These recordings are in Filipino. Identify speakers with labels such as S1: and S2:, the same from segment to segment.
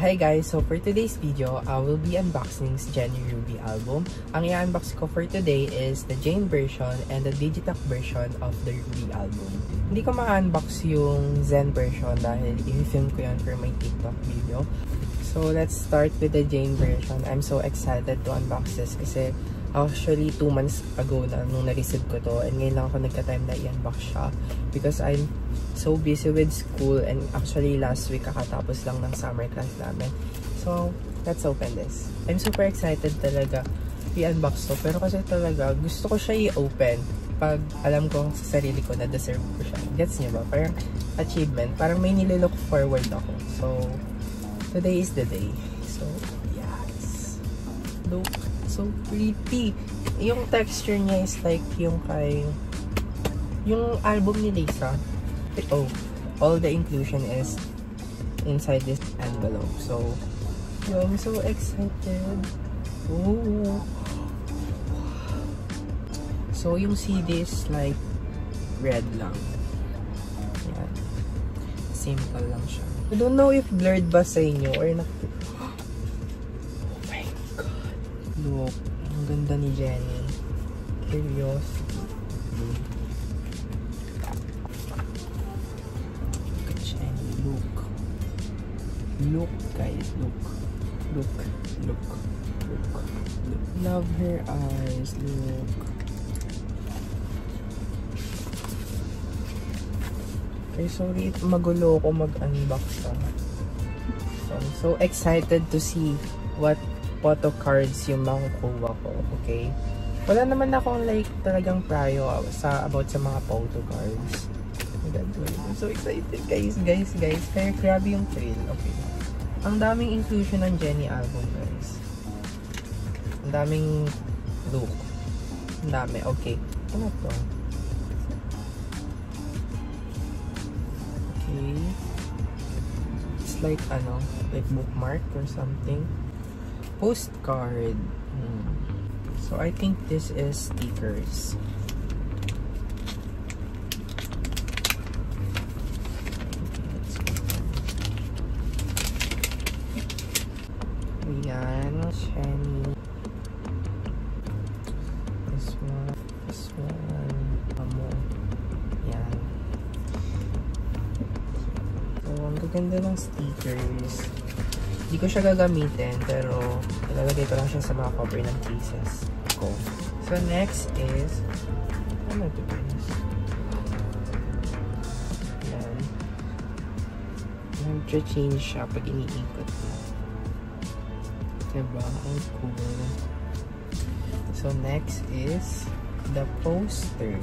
S1: Hi guys! So for today's video, I will be unboxing Jennie Ruby album. Ang i-unbox ko for today is the Jane version and the Digitalk version of the Ruby album. Hindi ko ma-unbox yung Zen version dahil i-film ko yun for my TikTok video. So let's start with the Jane version. I'm so excited to unbox this kasi actually 2 months ago na nung na-receive ko to, and ngayon lang ako nagka-time na i-unbox siya because I'm so busy with school, and actually last week kakatapos lang ng summer class namin. So let's open this. I'm super excited talaga i-unbox to, pero kasi talaga gusto ko siya i-open pag alam ko sa sarili ko na deserve ko siya. Gets niyo ba? Parang achievement, parang may nililook forward ako. So today is the day. So yes, look, so pretty. Yung texture niya is like yung kay yung album ni Lisa. Oh, all the inclusion is inside this envelope. So I'm so excited. Oh. So yung CD is like red lang. Yan. Simple lang siya. I don't know if blurred ba sa inyo or not. Oh my god. Look, ang ganda ni Jennie. Curious. Look guys, look. Love her eyes, look. Okay, sorry magulo ko mag-unbox siya. So I'm so excited to see what photo cards yung makukuha ko, okay? Wala naman akong like talagang prayo about sa mga photo cards. I'm so excited guys. Kaya grabe yung thrill, okay? Ang daming inclusion ng Jennie album guys. Ang daming look. Ang dami, okay. Ano to? Okay. It's like ano, like bookmark or something. Postcard. So I think this is stickers. Ayan, Jennie. This one. Ayan. So, ang gaganda ng stickers. Hindi ko siya gagamitin, pero ilalagay ko lang siya sa mga cover ng cases ko. So, next is, ano ito guys? Ayan. Nag-change siya pag iniikot mo. Diba? Ang cool. So, next is the poster.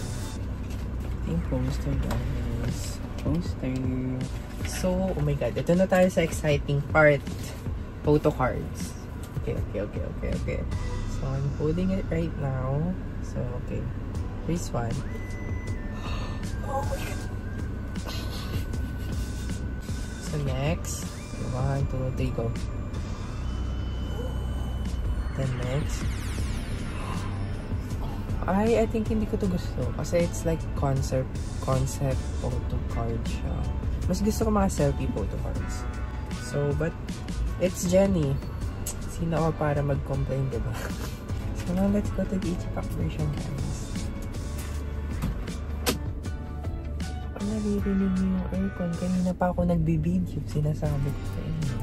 S1: Yung poster guys. Poster. So, oh my god. Ito na tayo sa exciting part. Photo cards. Okay. So, I'm holding it right now. So, okay. This one. Oh my god. So, next. 1, 2, 3, go. Then next, I think hindi ko to gusto kasi it's like concept photo card siya. Mas gusto ko mga selfie photo cards. So, but it's Jennie. Sino ako para mag-complain, diba? So now let's go to the Digitalk version guys. Ang naririnig niyo yung aircon. Kanina pa ako nagbi-video. Sinasabi ko sa inyo.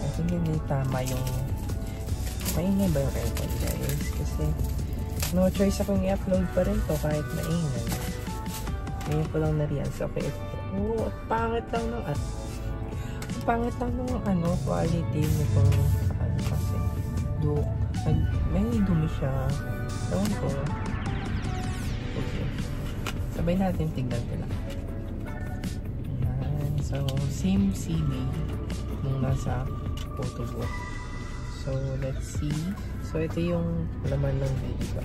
S1: I think hindi tama yung maingay ba yung aircon guys? Kasi no choice akong i-upload pa rin to kahit maingay. Ngayon ko lang na-realize. Okay, oh, pangit lang ng ano, quality nitong ano kasi may dumi siya. Ewan ko. Okay. Sabay natin tignan ko lang. Ayan. So, same CD nung nasa photobook. So, let's see. So, ito yung laman ng video.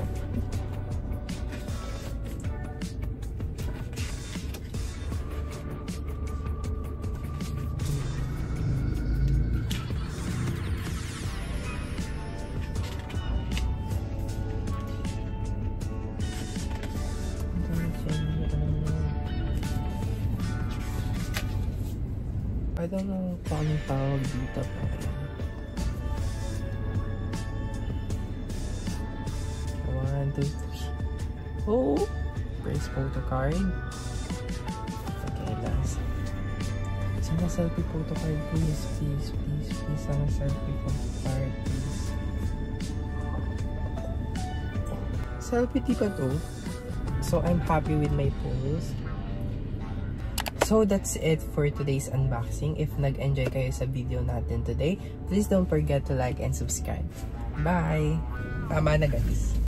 S1: I don't know kung anong tawag dito. One, two, three. Oh! Press photo card. Okay, last. Sana selfie photo card, please. Please, please, please. Sana selfie photo card, please. Selfie di ba to? So, I'm happy with my pose. So, that's it for today's unboxing. If nag-enjoy kayo sa video natin today, please don't forget to like and subscribe. Bye! Tama na guys.